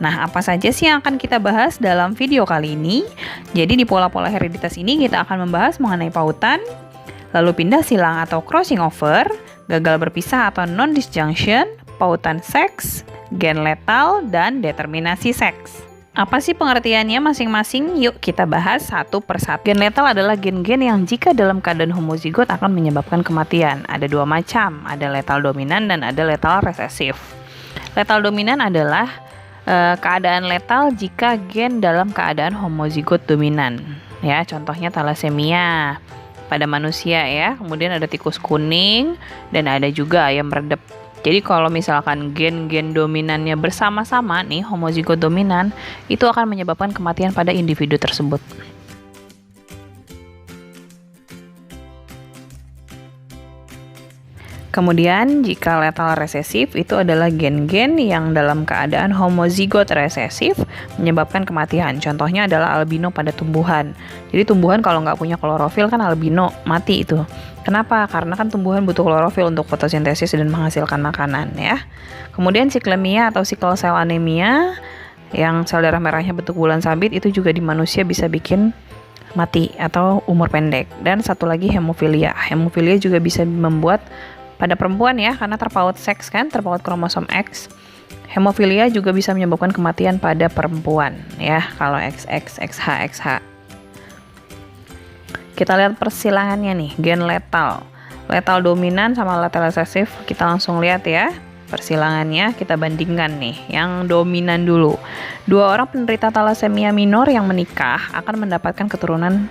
Nah, apa saja sih yang akan kita bahas dalam video kali ini? Jadi di pola-pola hereditas ini kita akan membahas mengenai pautan, lalu pindah silang atau crossing over, gagal berpisah atau non-disjunction, pautan seks, gen letal, dan determinasi seks. Apa sih pengertiannya masing-masing? Yuk kita bahas satu persatu. Gen letal adalah gen-gen yang jika dalam keadaan homozigot akan menyebabkan kematian. Ada dua macam, ada letal dominan dan ada letal resesif. Letal dominan adalah keadaan letal jika gen dalam keadaan homozigot dominan. Ya, contohnya thalassemia pada manusia ya. Kemudian ada tikus kuning dan ada juga ayam redep. Jadi kalau misalkan gen-gen dominannya bersama-sama nih, homozigot dominan, itu akan menyebabkan kematian pada individu tersebut. Kemudian jika letal resesif itu adalah gen-gen yang dalam keadaan homozigot resesif menyebabkan kematian. Contohnya adalah albino pada tumbuhan. Jadi tumbuhan kalau nggak punya klorofil kan albino, mati itu. Kenapa? Karena kan tumbuhan butuh klorofil untuk fotosintesis dan menghasilkan makanan ya. Kemudian siklemia atau sickle cell anemia yang sel darah merahnya bentuk bulan sabit itu juga di manusia bisa bikin mati atau umur pendek. Dan satu lagi hemofilia. Hemofilia juga bisa membuat pada perempuan ya, karena terpaut seks kan, terpaut kromosom X. Hemofilia juga bisa menyebabkan kematian pada perempuan ya, kalau XX, XH, XH. Kita lihat persilangannya nih, gen letal. Letal dominan sama letal resesif, kita langsung lihat ya. Persilangannya kita bandingkan nih, yang dominan dulu. Dua orang penderita thalassemia minor yang menikah akan mendapatkan keturunan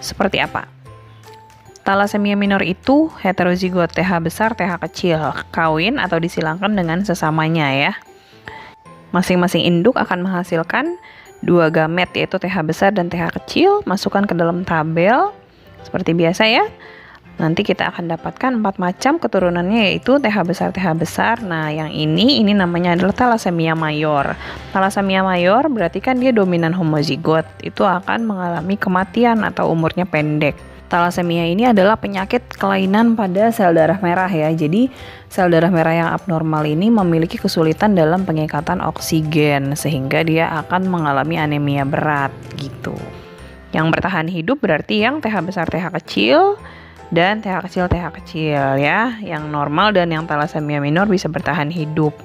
seperti apa? Thalassemia minor itu heterozigot, TH besar, TH kecil, kawin atau disilangkan dengan sesamanya ya. Masing-masing induk akan menghasilkan dua gamet yaitu TH besar dan TH kecil, masukkan ke dalam tabel seperti biasa ya. Nanti kita akan dapatkan 4 macam keturunannya yaitu TH besar, TH besar. Nah, yang ini namanya adalah thalassemia mayor. Thalassemia mayor berarti kan dia dominan homozigot, itu akan mengalami kematian atau umurnya pendek. Thalassemia ini adalah penyakit kelainan pada sel darah merah ya. Jadi sel darah merah yang abnormal ini memiliki kesulitan dalam pengikatan oksigen sehingga dia akan mengalami anemia berat gitu. Yang bertahan hidup berarti yang TH besar, TH kecil dan TH kecil, TH kecil ya. Yang normal dan yang thalassemia minor bisa bertahan hidup.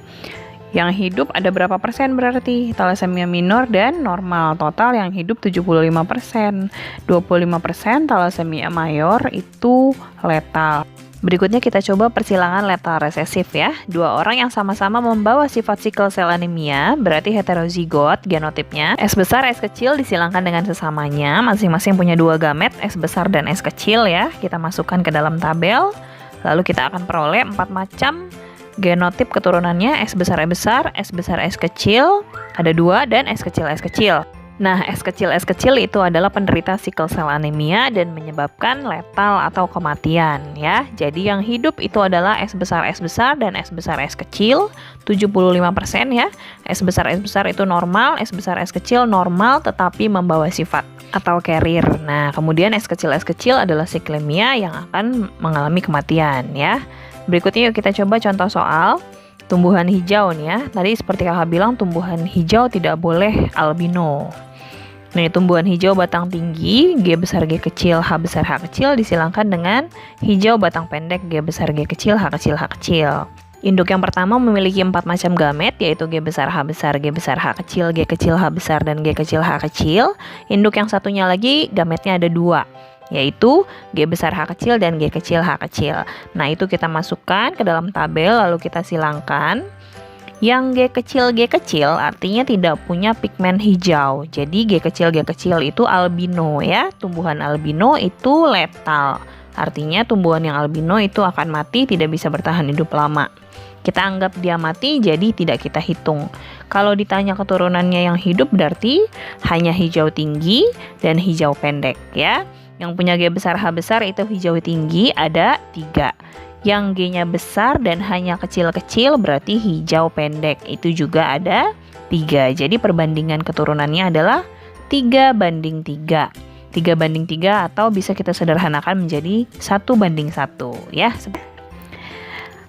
Yang hidup ada berapa persen berarti? Thalassemia minor dan normal. Total yang hidup 75%. 25% thalassemia mayor itu letal. Berikutnya kita coba persilangan letal resesif ya. Dua orang yang sama-sama membawa sifat sickle cell anemia, berarti heterozigot genotipnya. S besar, S kecil disilangkan dengan sesamanya. Masing-masing punya dua gamet, S besar dan S kecil ya. Kita masukkan ke dalam tabel. Lalu kita akan peroleh 4 macam genotip keturunannya, S besar, S besar, S kecil, ada 2 dan S kecil, S kecil. Nah, S kecil itu adalah penderita sickle cell anemia dan menyebabkan letal atau kematian ya. Jadi yang hidup itu adalah S besar dan S besar, S kecil, 75% ya. S besar itu normal, S besar, S kecil normal tetapi membawa sifat atau carrier. Nah, kemudian S kecil adalah siklemia yang akan mengalami kematian ya. Berikutnya yuk kita coba contoh soal tumbuhan hijau nih ya. Tadi seperti kakak bilang tumbuhan hijau tidak boleh albino. Nah, tumbuhan hijau batang tinggi, G besar G kecil, H besar H kecil disilangkan dengan hijau batang pendek, G besar G kecil, H kecil, H kecil. Induk yang pertama memiliki 4 macam gamet yaitu G besar, H besar, G besar, H kecil, G kecil, H besar, dan G kecil, H kecil. Induk yang satunya lagi gametnya ada 2 yaitu G besar H kecil dan G kecil H kecil. Nah, itu kita masukkan ke dalam tabel lalu kita silangkan. Yang G kecil artinya tidak punya pigmen hijau. Jadi G kecil itu albino ya. Tumbuhan albino itu letal. Artinya tumbuhan yang albino itu akan mati, tidak bisa bertahan hidup lama. Kita anggap dia mati, jadi tidak kita hitung. Kalau ditanya keturunannya yang hidup berarti hanya hijau tinggi dan hijau pendek ya. Yang punya G besar H besar itu hijau tinggi ada 3. Yang G-nya besar dan hanya kecil-kecil berarti hijau pendek. Itu juga ada 3. Jadi perbandingan keturunannya adalah 3:3. 3:3 atau bisa kita sederhanakan menjadi 1:1 ya.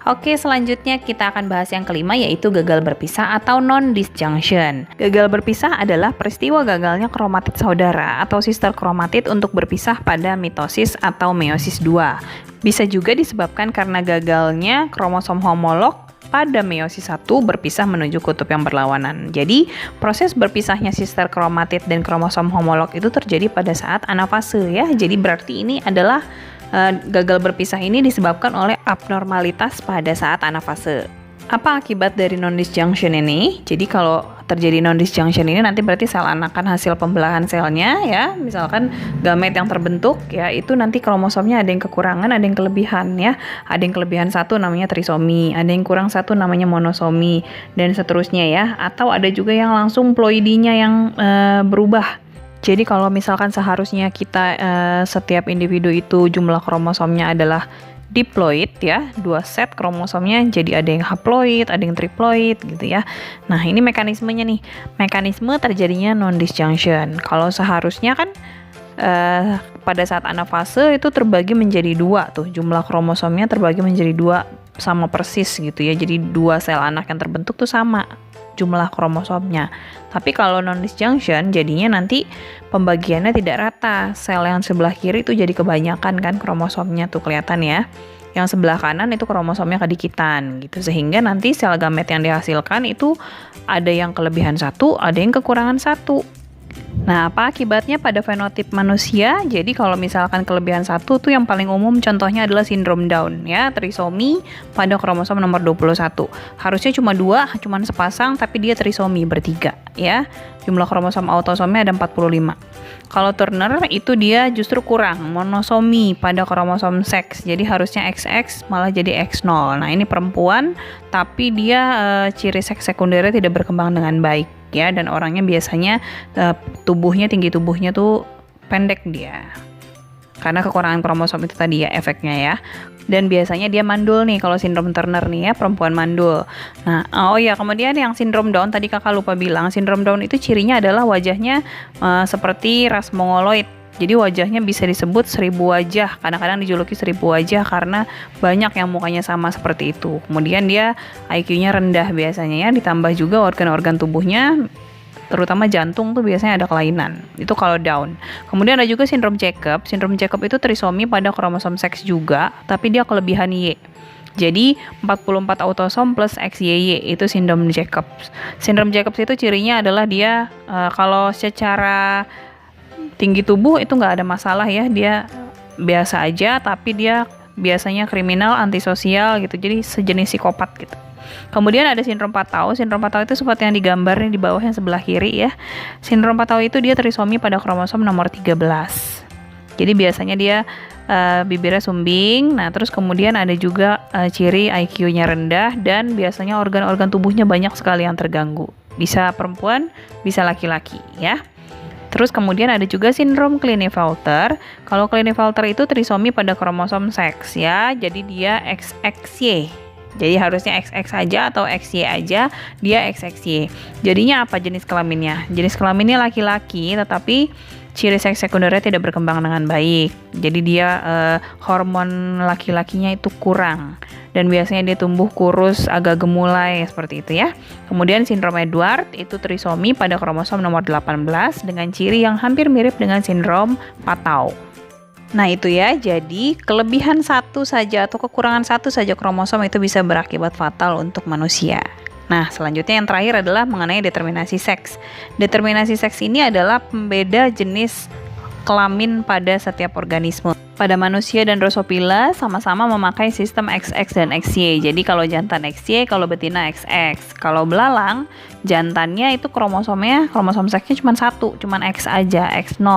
Oke, selanjutnya kita akan bahas yang kelima, yaitu gagal berpisah atau non-disjunction. Gagal berpisah adalah peristiwa gagalnya kromatid saudara atau sister kromatid untuk berpisah pada mitosis atau meiosis 2. Bisa juga disebabkan karena gagalnya kromosom homolog pada meiosis 1 berpisah menuju kutub yang berlawanan. Jadi, proses berpisahnya sister kromatid dan kromosom homolog itu terjadi pada saat anafase ya. Jadi berarti ini adalah gagal berpisah ini disebabkan oleh abnormalitas pada saat anafase. Apa akibat dari non-disjunction ini? Jadi kalau terjadi non-disjunction ini nanti berarti sel anakan hasil pembelahan selnya ya. Misalkan gamet yang terbentuk ya, itu nanti kromosomnya ada yang kekurangan, ada yang kelebihan ya. Ada yang kelebihan satu namanya trisomi, ada yang kurang satu namanya monosomi, dan seterusnya ya. Atau ada juga yang langsung ploidinya yang berubah. Jadi kalau misalkan seharusnya kita setiap individu itu jumlah kromosomnya adalah diploid ya, 2 set kromosomnya jadi ada yang haploid, ada yang triploid gitu ya. Nah, ini mekanismenya nih. Mekanisme terjadinya non-disjunction. Kalau seharusnya kan pada saat anafase itu terbagi menjadi 2 tuh, jumlah kromosomnya terbagi menjadi 2 sama persis gitu ya. Jadi 2 sel anak yang terbentuk tuh sama jumlah kromosomnya. Tapi kalau non-disjunction jadinya nanti pembagiannya tidak rata. Sel yang sebelah kiri itu jadi kebanyakan kan kromosomnya tuh kelihatan ya. Yang sebelah kanan itu kromosomnya kedikitan gitu. Sehingga nanti sel gamet yang dihasilkan itu ada yang kelebihan satu, ada yang kekurangan satu. Nah, apa akibatnya pada fenotip manusia? Jadi kalau misalkan kelebihan satu tuh yang paling umum contohnya adalah sindrom Down ya, trisomi pada kromosom nomor 21. Harusnya cuma 2, cuma sepasang, tapi dia trisomi bertiga ya. Jumlah kromosom autosomnya ada 45. Kalau Turner itu dia justru kurang, monosomi pada kromosom seks. Jadi harusnya XX malah jadi X0. Nah, ini perempuan tapi dia ciri seks sekundernya tidak berkembang dengan baik ya, dan orangnya biasanya tinggi tubuhnya tuh pendek dia. Karena kekurangan kromosom itu tadi ya efeknya ya. Dan biasanya dia mandul nih kalau sindrom Turner nih ya, perempuan mandul. Nah, kemudian yang sindrom Down tadi kakak lupa bilang, sindrom Down itu cirinya adalah wajahnya seperti ras mongoloid. Jadi wajahnya bisa disebut 1000 wajah, kadang-kadang dijuluki 1000 wajah karena banyak yang mukanya sama seperti itu. Kemudian dia IQ-nya rendah biasanya ya, ditambah juga organ-organ tubuhnya terutama jantung tuh biasanya ada kelainan. Itu kalau Down. Kemudian ada juga sindrom Jacob. Sindrom Jacob itu trisomi pada kromosom seks juga, tapi dia kelebihan Y. Jadi 44 autosom plus XYY itu sindrom Jacob. Sindrom Jacob itu cirinya adalah dia kalau secara tinggi tubuh itu nggak ada masalah ya, dia biasa aja, tapi dia biasanya kriminal, antisosial gitu, jadi sejenis psikopat gitu. Kemudian ada sindrom Patau. Sindrom Patau itu seperti yang digambar nih di bawah yang sebelah kiri ya. Sindrom Patau itu dia trisomi pada kromosom nomor 13. Jadi biasanya dia bibirnya sumbing. Nah, terus kemudian ada juga ciri IQ-nya rendah dan biasanya organ-organ tubuhnya banyak sekali yang terganggu. Bisa perempuan, bisa laki-laki ya. Terus kemudian ada juga sindrom Klinefelter. Kalau Klinefelter itu trisomi pada kromosom seks ya. Jadi dia XXY. Jadi harusnya XX aja atau XY aja, dia XXY. Jadinya apa jenis kelaminnya? Jenis kelaminnya laki-laki, tetapi ciri seks sekundernya tidak berkembang dengan baik. Jadi dia hormon laki-lakinya itu kurang. Dan biasanya dia tumbuh kurus, agak gemulai, seperti itu ya. Kemudian sindrom Edward itu trisomi pada kromosom nomor 18 dengan ciri yang hampir mirip dengan sindrom Patau. Nah itu ya, jadi kelebihan satu saja atau kekurangan satu saja kromosom itu bisa berakibat fatal untuk manusia. Nah selanjutnya yang terakhir adalah mengenai determinasi seks. Determinasi seks ini adalah pembeda jenis kelamin pada setiap organisme. Pada manusia dan Drosophila sama-sama memakai sistem XX dan XY. Jadi kalau jantan XY, kalau betina XX. Kalau belalang, jantannya itu kromosom seksnya cuma satu, cuma X aja, X0.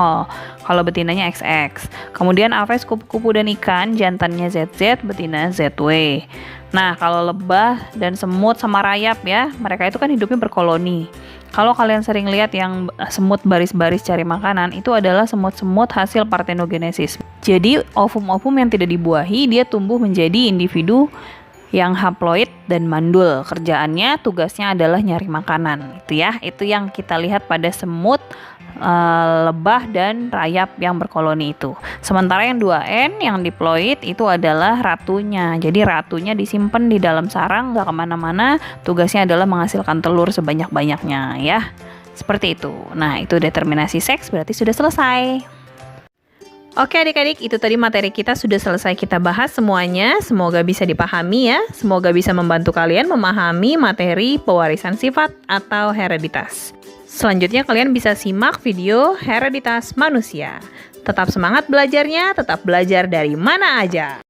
Kalau betinanya XX. Kemudian aves, kupu-kupu dan ikan, jantannya ZZ, betina ZW. Nah, kalau lebah dan semut sama rayap ya, mereka itu kan hidupnya berkoloni. Kalau kalian sering lihat yang semut baris-baris cari makanan, itu adalah semut-semut hasil partenogenesis. Jadi ovum-ovum yang tidak dibuahi, dia tumbuh menjadi individu yang haploid dan mandul. Kerjaannya, tugasnya adalah nyari makanan. Itu ya, itu yang kita lihat pada semut lebah dan rayap yang berkoloni itu. Sementara yang 2N yang diploid itu adalah ratunya. Jadi ratunya disimpan di dalam sarang, nggak kemana-mana. Tugasnya adalah menghasilkan telur sebanyak-banyaknya ya. Seperti itu. Nah, itu determinasi seks berarti sudah selesai. Oke adik-adik, itu tadi materi kita sudah selesai kita bahas semuanya. Semoga bisa dipahami ya. Semoga bisa membantu kalian memahami materi pewarisan sifat atau hereditas. Selanjutnya kalian bisa simak video hereditas manusia. Tetap semangat belajarnya, tetap belajar dari mana aja.